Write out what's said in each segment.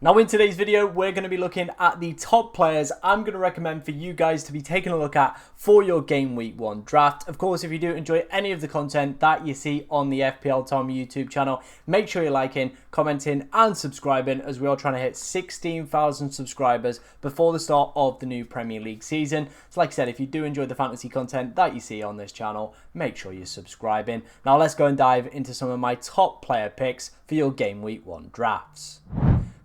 Now in today's video, we're going to be looking at the top players I'm going to recommend for you guys to be taking a look at for your Game Week 1 draft. Of course, if you do enjoy any of the content that you see on the FPL Tom YouTube channel, make sure you're liking, commenting and subscribing as we are trying to hit 16,000 subscribers before the start of the new Premier League season. So like I said, if you do enjoy the fantasy content that you see on this channel, make sure you're subscribing. Now let's go and dive into some of my top player picks for your Game Week 1 drafts.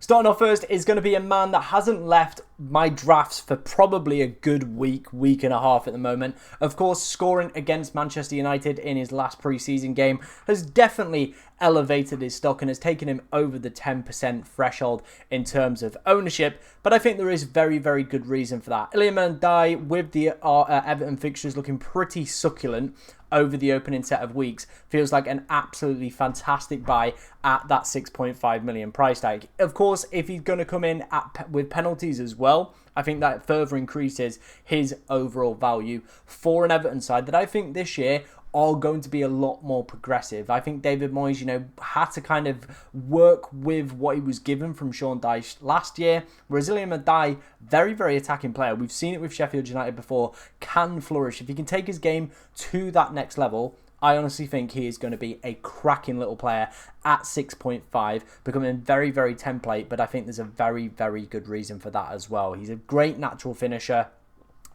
Starting off first is going to be a man that hasn't left my drafts for probably a good week and a half at the moment. Of course, scoring against Manchester United in his last pre-season game has definitely elevated his stock and has taken him over the 10% threshold in terms of ownership. But I think there is very, very good reason for that. Iliman Ndiaye, with the Everton fixtures looking pretty succulent over the opening set of weeks, feels like an absolutely fantastic buy at that 6.5 million price tag. Of course, if he's going to come in with penalties as well, I think that further increases his overall value for an Everton side that I think this year are going to be a lot more progressive. I think David Moyes, had to kind of work with what he was given from Sean Dyche last year. Whereas Iliman Ndiaye, very, very attacking player. We've seen it with Sheffield United before, can flourish. If he can take his game to that next level, I honestly think he is going to be a cracking little player at 6.5, becoming very, very template. But I think there's a very, very good reason for that as well. He's a great natural finisher.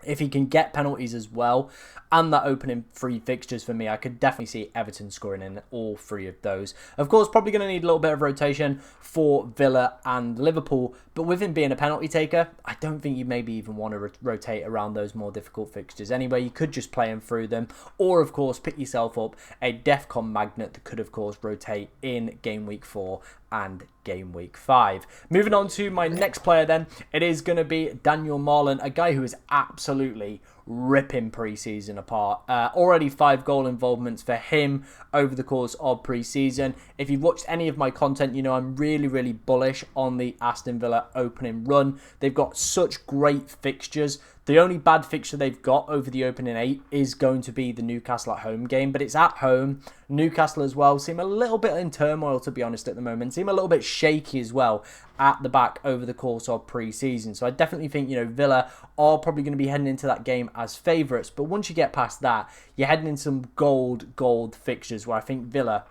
If he can get penalties as well and that opening three fixtures for me, I could definitely see Everton scoring in all three of those. Of course, probably going to need a little bit of rotation for Villa and Liverpool, but with him being a penalty taker, I don't think you maybe even want to rotate around those more difficult fixtures. Anyway, you could just play him through them, or of course pick yourself up a DEFCON magnet that could of course rotate in Game Week 4 and Game Week 5. Moving on to my next player then, it is going to be Donyell Malen, a guy who is absolutely ripping pre-season apart. Already 5 goal involvements for him over the course of pre-season. If you've watched any of my content, you know I'm really, really bullish on the Aston Villa opening run. They've got such great fixtures. The only bad fixture they've got over the opening 8 is going to be the Newcastle at home game, but it's at home. Newcastle as well seem a little bit in turmoil, to be honest, at the moment. Seem a little bit shaky as well at the back over the course of pre-season. So I definitely think, Villa are probably going to be heading into that game as favourites. But once you get past that, you're heading into some gold fixtures where I think Villa,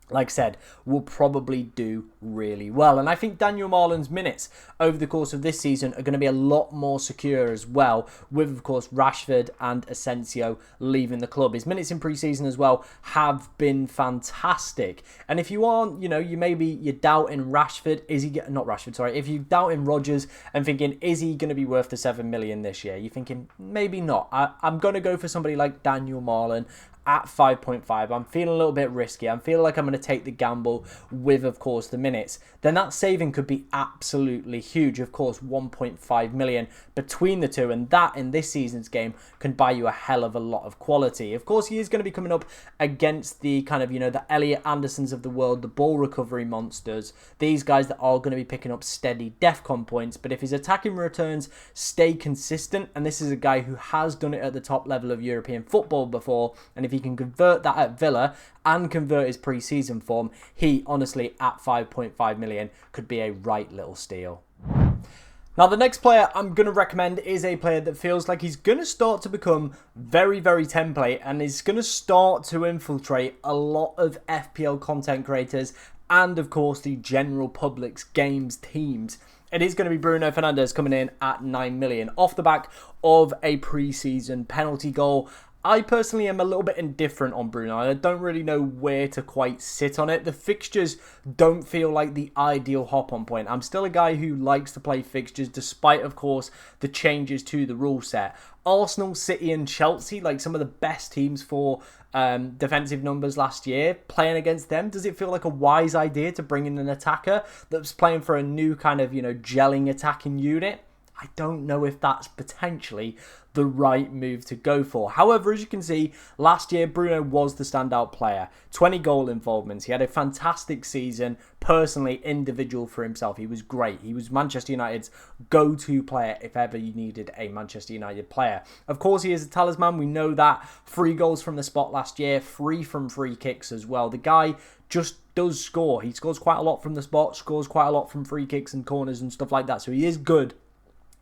like I said, will probably do really well. And I think Donyell Malen's minutes over the course of this season are going to be a lot more secure as well, with, of course, Rashford and Asensio leaving the club. His minutes in pre-season as well have been fantastic. And if you aren't, you're doubting Rashford, if you're doubting Rodgers and thinking, is he going to be worth the 7 million this year? You're thinking, maybe not. I'm going to go for somebody like Donyell Malen at 5.5. I'm feeling a little bit risky. I'm feeling like I'm going to take the gamble with, of course, the minutes. Then that saving could be absolutely huge. Of course, 1.5 million between the two, and that in this season's game can buy you a hell of a lot of quality. Of course, he is going to be coming up against the kind of, the Elliot Andersons of the world, the ball recovery monsters, these guys that are going to be picking up steady DEFCON points. But if his attacking returns stay consistent, and this is a guy who has done it at the top level of European football before, and if he can convert that at Villa and convert his pre-season form, he honestly at 5.5 million could be a right little steal. Now, the next player I'm going to recommend is a player that feels like he's going to start to become very, very template and is going to start to infiltrate a lot of FPL content creators and, of course, the general public's games teams. It is going to be Bruno Fernandes coming in at 9 million off the back of a pre-season penalty goal. I personally am a little bit indifferent on Bruno. I don't really know where to quite sit on it. The fixtures don't feel like the ideal hop-on point. I'm still a guy who likes to play fixtures despite, of course, the changes to the rule set. Arsenal, City and Chelsea, like some of the best teams for defensive numbers last year, playing against them, does it feel like a wise idea to bring in an attacker that's playing for a new kind of, gelling attacking unit? I don't know if that's potentially the right move to go for. However, as you can see, last year Bruno was the standout player. 20 goal involvements. He had a fantastic season, personally, individual for himself. He was great. He was Manchester United's go-to player if ever you needed a Manchester United player. Of course, he is a talisman. We know that. 3 goals from the spot last year, 3 from free kicks as well. The guy just does score. He scores quite a lot from the spot, scores quite a lot from free kicks and corners and stuff like that. So he is good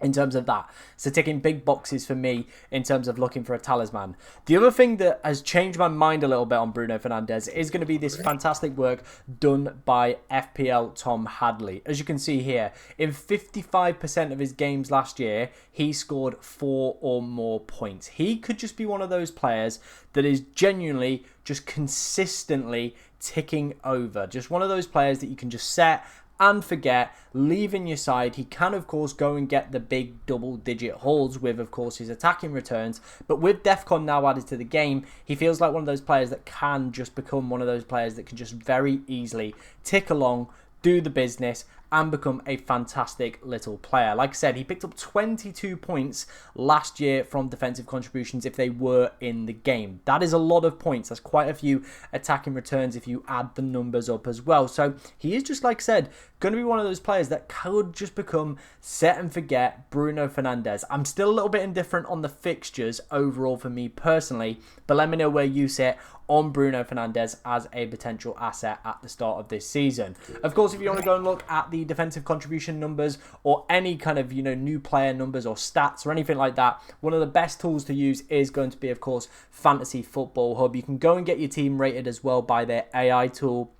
in terms of that. So ticking big boxes for me in terms of looking for a talisman. The other thing that has changed my mind a little bit on Bruno Fernandes is going to be this fantastic work done by FPL Tom Hadley. As you can see here, in 55% of his games last year, he scored 4 or more points. He could just be one of those players that is genuinely just consistently ticking over. Just one of those players that you can just set and forget, leave in your side. He can, of course, go and get the big double-digit hauls with, of course, his attacking returns. But with DEFCON now added to the game, he feels like one of those players that can just become one of those players that can just very easily tick along, do the business, and become a fantastic little player. Like I said, he picked up 22 points last year from defensive contributions if they were in the game. That is a lot of points. That's quite a few attacking returns if you add the numbers up as well. So he is, just like I said, going to be one of those players that could just become set and forget Bruno Fernandes. I'm still a little bit indifferent on the fixtures overall for me personally, but let me know where you sit on Bruno Fernandes as a potential asset at the start of this season. Of course, if you want to go and look at the defensive contribution numbers or any kind of, new player numbers or stats or anything like that, one of the best tools to use is going to be, of course, Fantasy Football Hub. You can go and get your team rated as well by their AI tool.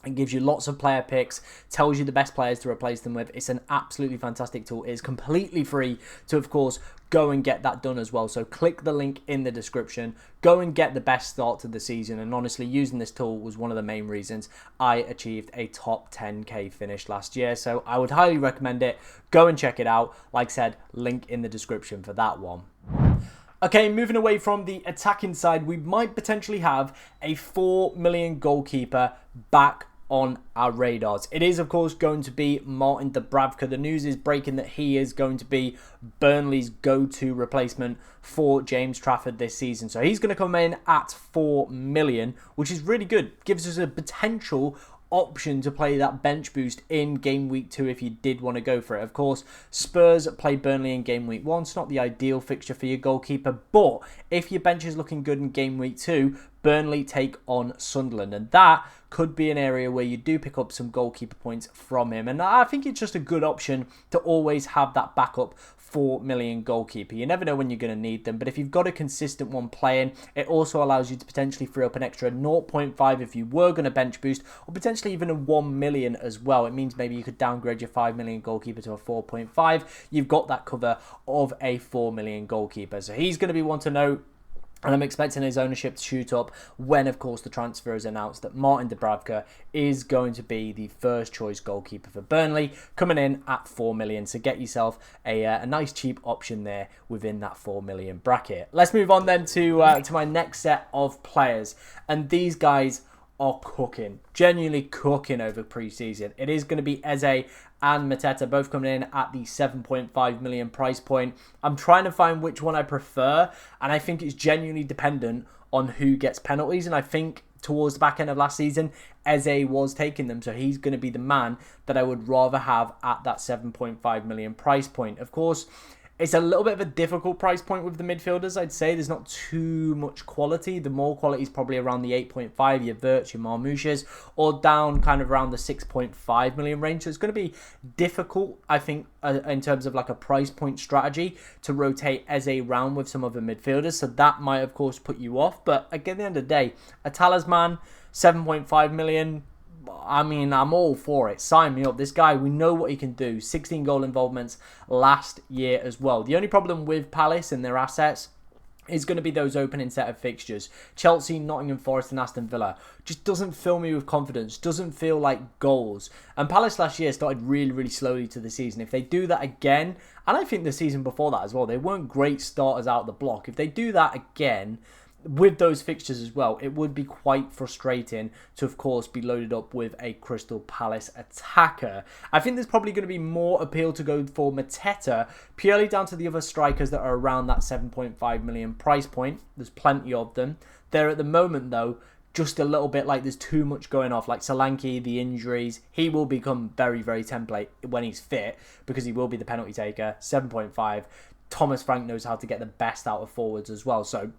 It gives you lots of player picks, tells you the best players to replace them with. It's an absolutely fantastic tool. It is completely free to, of course, go and get that done as well. So click the link in the description. Go and get the best start to the season. And honestly, using this tool was one of the main reasons I achieved a top 10k finish last year. So I would highly recommend it. Go and check it out. Like I said, link in the description for that one. Okay, moving away from the attacking side, we might potentially have a 4 million goalkeeper back on our radars. It is, of course, going to be Martin Dubravka. The news is breaking that he is going to be Burnley's go-to replacement for James Trafford this season. So he's going to come in at 4 million, which is really good. Gives us a potential option to play that bench boost in game week 2 if you did want to go for it. Of course, Spurs play Burnley in game week 1. It's not the ideal fixture for your goalkeeper, but if your bench is looking good in game week 2, Burnley take on Sunderland, and that could be an area where you do pick up some goalkeeper points from him. And I think it's just a good option to always have that backup 4 million goalkeeper. You never know when you're going to need them, but if you've got a consistent one playing, it also allows you to potentially free up an extra 0.5 if you were going to bench boost, or potentially even a 1 million as well. It means maybe you could downgrade your 5 million goalkeeper to a 4.5. You've got that cover of a 4 million goalkeeper. So he's going to be one to note. And I'm expecting his ownership to shoot up when, of course, the transfer is announced that Martin Dubravka is going to be the first choice goalkeeper for Burnley, coming in at 4 million. So get yourself a nice cheap option there within that 4 million bracket. Let's move on then to my next set of players. And these guys are cooking, genuinely cooking over pre-season. It is going to be Eze and Mateta, both coming in at the 7.5 million price point. I'm trying to find which one I prefer, and I think it's genuinely dependent on who gets penalties. And I think towards the back end of last season, Eze was taking them, so he's going to be the man that I would rather have at that 7.5 million price point. Of course, it's a little bit of a difficult price point with the midfielders, I'd say. There's not too much quality. The more quality is probably around the 8.5, your Verts, your Marmouches, or down kind of around the 6.5 million range. So it's going to be difficult, I think, in terms of like a price point strategy to rotate Eze round with some other midfielders. So that might, of course, put you off. But again, at the end of the day, a talisman, 7.5 million, I mean, I'm all for it. Sign me up. This guy, we know what he can do. 16 goal involvements last year as well. The only problem with Palace and their assets is going to be those opening set of fixtures. Chelsea, Nottingham Forest and Aston Villa just doesn't fill me with confidence. Doesn't feel like goals. And Palace last year started really, really slowly to the season. If they do that again, and I think the season before that as well, they weren't great starters out of the block. If they do that again, with those fixtures as well, it would be quite frustrating to, of course, be loaded up with a Crystal Palace attacker. I think there's probably going to be more appeal to go for Mateta, purely down to the other strikers that are around that 7.5 million price point. There's plenty of them. There at the moment, though, just a little bit like there's too much going off. Like Solanke, the injuries, he will become very, very template when he's fit, because he will be the penalty taker, 7.5. Thomas Frank knows how to get the best out of forwards as well. So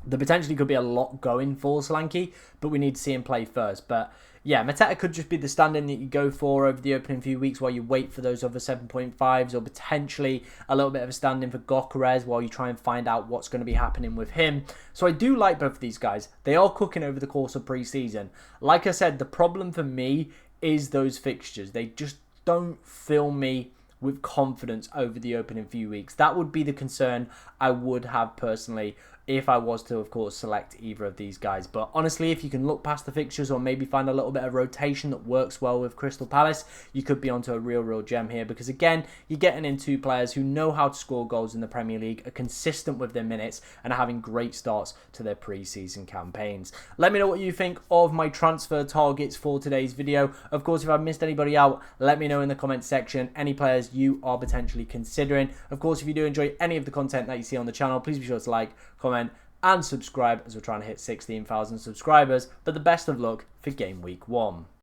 there potentially could be a lot going for Solanke, but we need to see him play first. But yeah, Mateta could just be the stand-in that you go for over the opening few weeks while you wait for those other 7.5s, or potentially a little bit of a stand-in for Gyökeres while you try and find out what's going to be happening with him. So I do like both of these guys. They are cooking over the course of pre-season. Like I said, the problem for me is those fixtures. They just don't fill me with confidence over the opening few weeks. That would be the concern I would have personally if I was to, of course, select either of these guys. But honestly, if you can look past the fixtures or maybe find a little bit of rotation that works well with Crystal Palace, you could be onto a real gem here, because again, you're getting in two players who know how to score goals in the Premier League, are consistent with their minutes, and are having great starts to their pre-season campaigns. Let me know what you think of my transfer targets for today's video. Of course, if I've missed anybody out, let me know in the comments section any players you are potentially considering. Of course, if you do enjoy any of the content that you see on the channel, please be sure to like, comment, and subscribe, as we're trying to hit 16,000 subscribers. But the best of luck for game week 1.